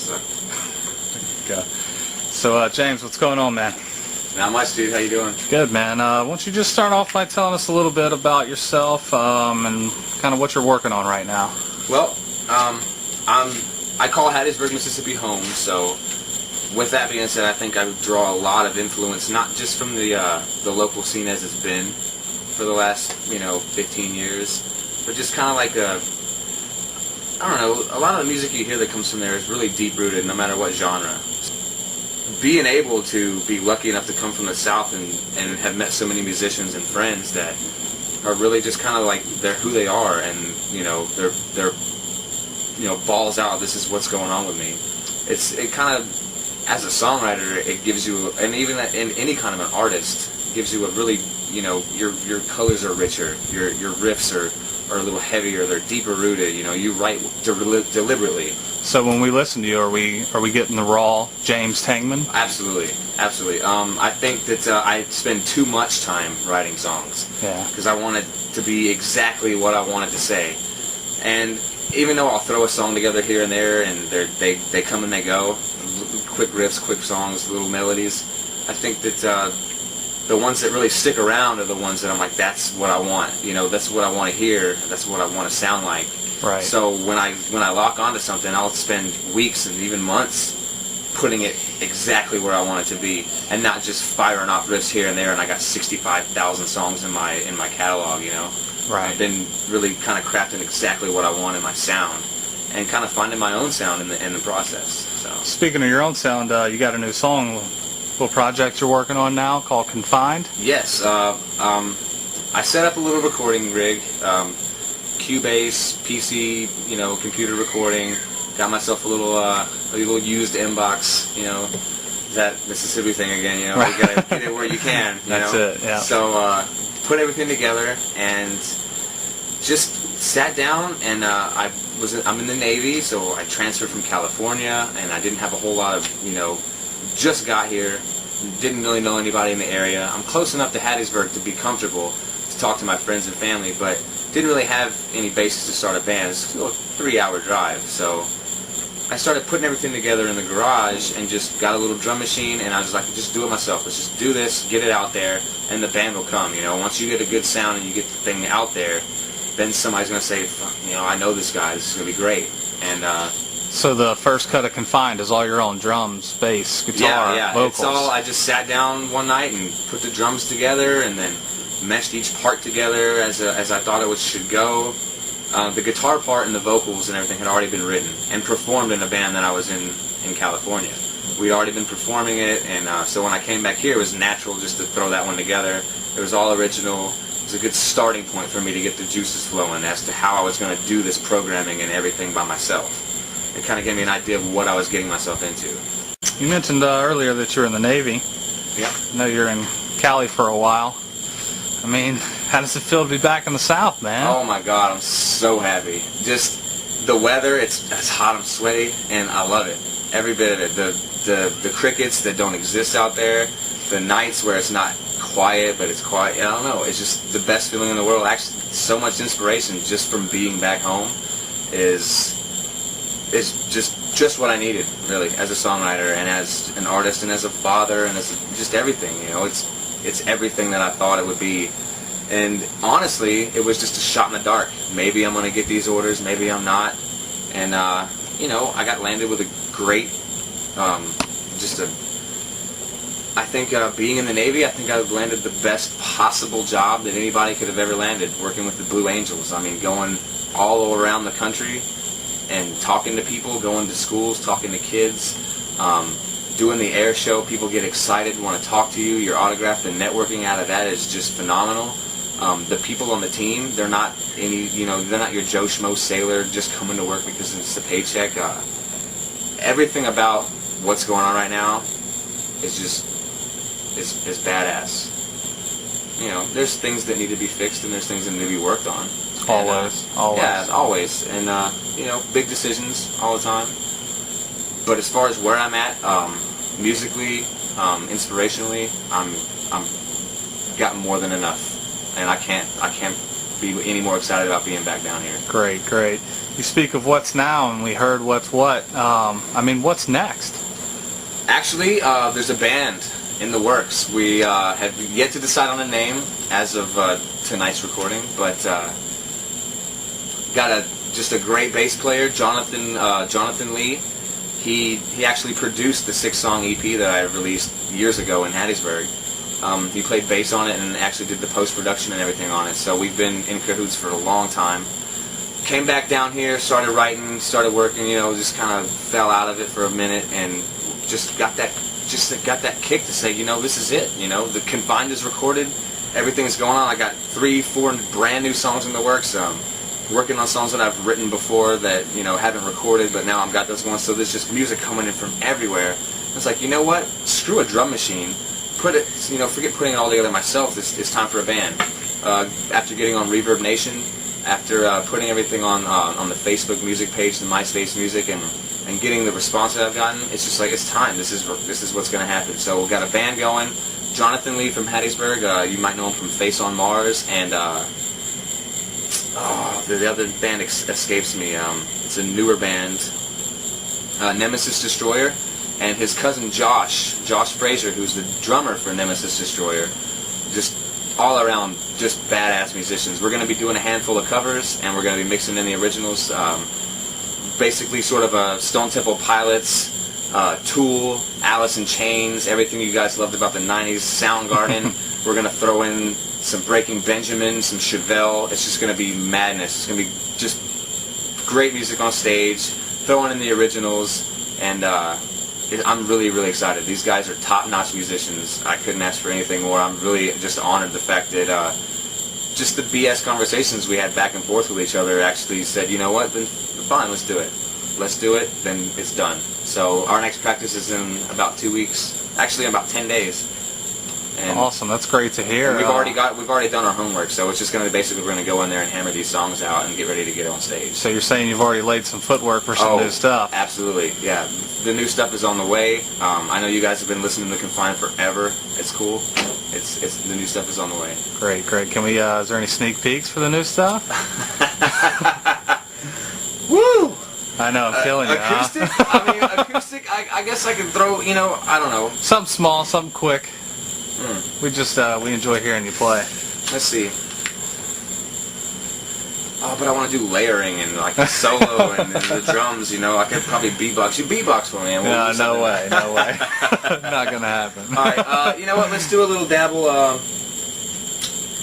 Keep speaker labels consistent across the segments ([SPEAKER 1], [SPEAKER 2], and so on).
[SPEAKER 1] So,
[SPEAKER 2] Okay. So, James, what's going on, man?
[SPEAKER 1] not much, dude. How you doing?
[SPEAKER 2] Good, man. Why don't you just start off by telling us a little bit about yourself and kind of what you're working on right now?
[SPEAKER 1] Well, I call Hattiesburg, Mississippi home. So, with that being said, I think I draw a lot of influence, not just from the local scene as it's been for the last 15 years, but just kind of like I don't know. A lot of the music you hear that comes from there is really deep rooted, no matter what genre. Being able to be lucky enough to come from the South and have met so many musicians and friends that are really just kind of like they're who they are, and they're balls out. This is what's going on with me. It kind of, as a songwriter, it gives you, and even in any kind of an artist, gives you a really your colors are richer, your riffs are a little heavier, they're deeper rooted. You write deliberately.
[SPEAKER 2] So when we listen to you, are we getting the raw James Tangman?
[SPEAKER 1] Absolutely. I think that I spend too much time writing songs.
[SPEAKER 2] Yeah.
[SPEAKER 1] Because I want it to be exactly what I want it to say. And even though I'll throw a song together here and there, and they come and they go, quick riffs, quick songs, little melodies, I think that the ones that really stick around are the ones that I'm like, that's what I want. That's what I want to hear. That's what I want to sound like.
[SPEAKER 2] Right.
[SPEAKER 1] So when I lock onto something, I'll spend weeks and even months putting it exactly where I want it to be, and not just firing off riffs here and there. And I got 65,000 songs in my catalog.
[SPEAKER 2] Right.
[SPEAKER 1] I've been really kind of crafting exactly what I want in my sound, and kind of finding my own sound in the process. So.
[SPEAKER 2] Speaking of your own sound, you got a new song, little project you're working on now called Confined.
[SPEAKER 1] Yes. I set up a little recording rig. Cubase, PC, computer recording. Got myself a little used inbox, that Mississippi thing again, You gotta get it where you can,
[SPEAKER 2] That's it, yeah.
[SPEAKER 1] So, put everything together and just sat down, and I'm in the Navy, so I transferred from California, and I didn't have a whole lot of, just got here, didn't really know anybody in the area. I'm close enough to Hattiesburg to be comfortable to talk to my friends and family, but didn't really have any basis to start a band. It's a 3-hour drive, so I started putting everything together in the garage and just got a little drum machine, and I was like, just do it myself. Let's just do this, get it out there, and the band will come. Once you get a good sound and you get the thing out there, then somebody's going to say, fuck, I know this guy, this is going to be great. And
[SPEAKER 2] so the first cut of Confined is all your own drums, bass, guitar, vocals.
[SPEAKER 1] It's all, I just sat down one night and put the drums together, and then meshed each part together as I thought it should go. The guitar part and the vocals and everything had already been written and performed in a band that I was in California. We'd already been performing it, and so when I came back here, it was natural just to throw that one together. It was all original. It was a good starting point for me to get the juices flowing as to how I was going to do this programming and everything by myself. It kind of gave me an idea of what I was getting myself into.
[SPEAKER 2] You mentioned earlier that you're in the Navy.
[SPEAKER 1] Yeah.
[SPEAKER 2] I know you're in Cali for a while. I mean, how does it feel to be back in the South, man?
[SPEAKER 1] Oh my God, I'm so happy. Just the weather, it's hot, I'm sweaty, and I love it. Every bit of it. The crickets that don't exist out there, the nights where it's not quiet, but it's quiet. I don't know. It's just the best feeling in the world. Actually, so much inspiration just from being back home is just what I needed, really, as a songwriter and as an artist and as a father and as just everything. It's everything that I thought it would be. And honestly, it was just a shot in the dark. Maybe I'm going to get these orders, maybe I'm not. And, I got landed with a great, I think being in the Navy, I think I landed the best possible job that anybody could have ever landed, working with the Blue Angels. I mean, going all around the country and talking to people, going to schools, talking to kids, doing the air show. People get excited, want to talk to you. Your autograph, the networking out of that is just phenomenal. The people on the team, they're not they're not your Joe Schmo sailor just coming to work because it's a paycheck. Everything about what's going on right now is just is badass. There's things that need to be fixed and there's things that need to be worked on.
[SPEAKER 2] Always.
[SPEAKER 1] Yeah, always. And big decisions all the time. But as far as where I'm at, musically, inspirationally, I'm got more than enough, and I can't be any more excited about being back down here.
[SPEAKER 2] Great. You speak of what's now, and we heard what's what. I mean, what's next?
[SPEAKER 1] Actually, there's a band in the works. We have yet to decide on a name as of tonight's recording, but got just a great bass player, Jonathan Lee. He actually produced the 6-song EP that I released years ago in Hattiesburg. He played bass on it and actually did the post-production and everything on it, so we've been in cahoots for a long time. Came back down here, started writing, started working, just kind of fell out of it for a minute, and just got that kick to say, this is it. The Confined is recorded, everything's going on. I got 3-4 brand new songs in the works. Working on songs that I've written before that haven't recorded, but now I've got those going. So there's just music coming in from everywhere. It's like, you know what? Screw a drum machine. Forget putting it all together myself. It's time for a band. After getting on Revernation, after putting everything on the Facebook music page, the Myspace music, and getting the response that I've gotten, it's just like, it's time. This is what's going to happen. So we've got a band going. Jonathan Lee from Hattiesburg. You might know him from Face on Mars, and the other band escapes me. It's a newer band, Nemesis Destroyer, and his cousin Josh Frazier, who's the drummer for Nemesis Destroyer. Just all around, just badass musicians. We're going to be doing a handful of covers, and we're going to be mixing in the originals. Basically, sort of a Stone Temple Pilots, Tool, Alice in Chains, everything you guys loved about the '90s. Soundgarden. We're going to throw in some Breaking Benjamin, some Chevelle. It's just going to be madness. It's going to be just great music on stage, throwing in the originals, and I'm really, really excited. These guys are top-notch musicians. I couldn't ask for anything more. I'm really just honored the fact that just the BS conversations we had back and forth with each other actually said, you know what, then fine, let's do it. Let's do it, then it's done. So our next practice is in about 2 weeks. Actually, in about 10 days. And
[SPEAKER 2] awesome, that's great to hear.
[SPEAKER 1] We've already done our homework, so it's just going to basically we're going to go in there and hammer these songs out and get ready to get on stage.
[SPEAKER 2] So you're saying you've already laid some footwork for some new stuff?
[SPEAKER 1] Absolutely, yeah. The new stuff is on the way. I know you guys have been listening to Confined forever. It's cool. It's the new stuff is on the way.
[SPEAKER 2] Great. Can we? Is there any sneak peeks for the new stuff?
[SPEAKER 1] Woo!
[SPEAKER 2] I know, I'm killing you.
[SPEAKER 1] Acoustic?
[SPEAKER 2] Huh?
[SPEAKER 1] I mean, acoustic. I guess I could throw. I don't know.
[SPEAKER 2] Something small, something quick. We just we enjoy hearing you play.
[SPEAKER 1] Let's see. Oh, but I want to do layering and like the solo and the drums. I could probably beatbox. You beatbox for me.
[SPEAKER 2] No way. Not gonna happen.
[SPEAKER 1] All right. You know what? Let's do a little dabble.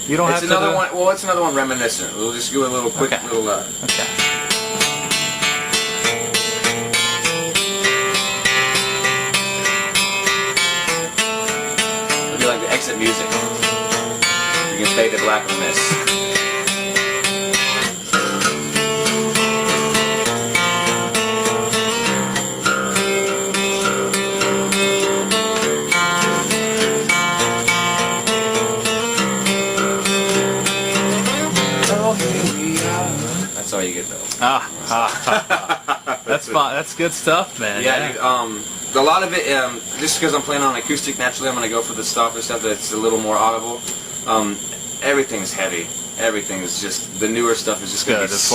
[SPEAKER 2] You don't have to.
[SPEAKER 1] Another one. Well, it's another one reminiscent. We'll just do a little quick little.
[SPEAKER 2] Okay.
[SPEAKER 1] Like the exit music. You can fade to black on this. That's all you get though.
[SPEAKER 2] That's fun. That's good stuff, man.
[SPEAKER 1] Yeah. A lot of it, just because I'm playing on acoustic, naturally I'm going to go for the softer stuff that's a little more audible. Everything's heavy. Everything's just, the newer stuff is just going to be
[SPEAKER 2] That's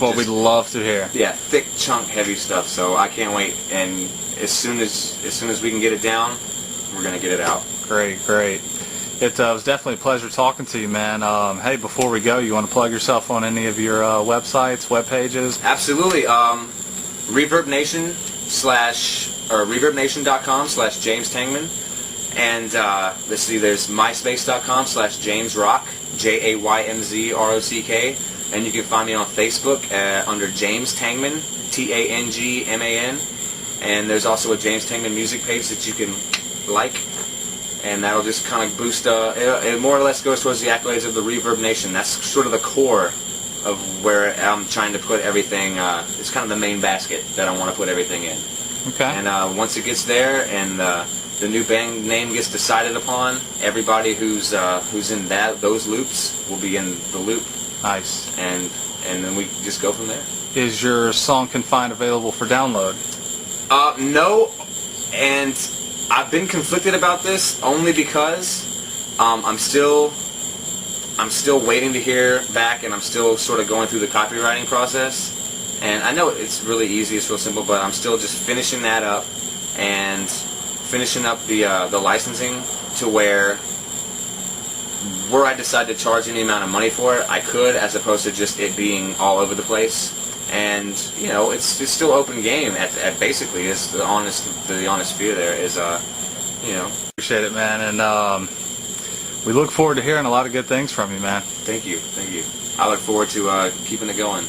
[SPEAKER 2] what we'd love to hear.
[SPEAKER 1] Yeah, thick, chunk, heavy stuff. So I can't wait. And as soon as we can get it down, we're going to get it out.
[SPEAKER 2] Great. It was definitely a pleasure talking to you, man. Hey, before we go, you want to plug yourself on any of your websites, web pages?
[SPEAKER 1] Absolutely. Reverbnation.com/James Tangman, and let's see, there's myspace.com/Jaymzrock, JAYMZROCK, and you can find me on Facebook under James Tangman, TANGMAN, and there's also a James Tangman music page that you can like, and that'll just kind of boost. It more or less goes towards the accolades of the Revernation. That's sort of the core of where I'm trying to put everything. It's kind of the main basket that I want to put everything in.
[SPEAKER 2] Okay.
[SPEAKER 1] And once it gets there and the new band name gets decided upon, everybody who's in those loops will be in the loop.
[SPEAKER 2] Nice.
[SPEAKER 1] And then we just go from there.
[SPEAKER 2] Is your song Confined available for download?
[SPEAKER 1] No, and I've been conflicted about this only because I'm still waiting to hear back, and I'm still sort of going through the copywriting process. And I know it's really easy, it's real simple, but I'm still just finishing that up and finishing up the licensing to where I decide to charge any amount of money for it, I could, as opposed to just it being all over the place. And you know, it's still open game at basically is the honest view there is you know.
[SPEAKER 2] Appreciate it, man, and we look forward to hearing a lot of good things from you, man.
[SPEAKER 1] Thank you. I look forward to keeping it going.